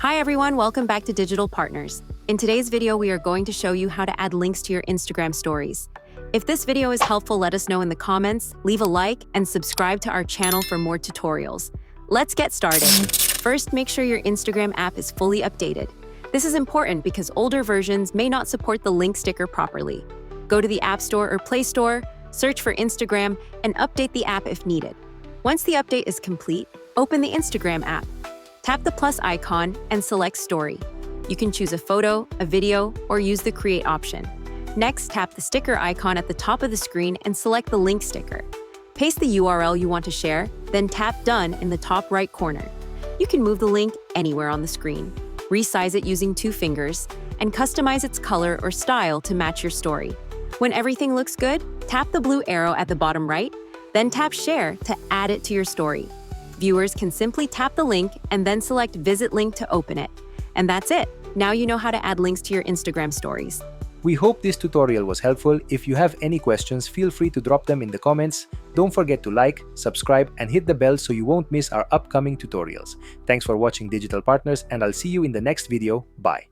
Hi everyone, welcome back to Digital Partners. In today's video, we are going to show you how to add links to your Instagram stories. If this video is helpful, let us know in the comments, leave a like, and subscribe to our channel for more tutorials. Let's get started. First, make sure your Instagram app is fully updated. This is important because older versions may not support the link sticker properly. Go to the App Store or Play Store, search for Instagram, and update the app if needed. Once the update is complete, open the Instagram app. Tap the plus icon and select Story. You can choose a photo, a video, or use the Create option. Next, tap the sticker icon at the top of the screen and select the link sticker. Paste the URL you want to share, then tap Done in the top right corner. You can move the link anywhere on the screen, resize it using 2 fingers, and customize its color or style to match your story. When everything looks good, tap the blue arrow at the bottom right, then tap Share to add it to your story. Viewers can simply tap the link and then select Visit Link to open it. And that's it. Now you know how to add links to your Instagram stories. We hope this tutorial was helpful. If you have any questions, feel free to drop them in the comments. Don't forget to like, subscribe, and hit the bell so you won't miss our upcoming tutorials. Thanks for watching Digital Partners, and I'll see you in the next video. Bye.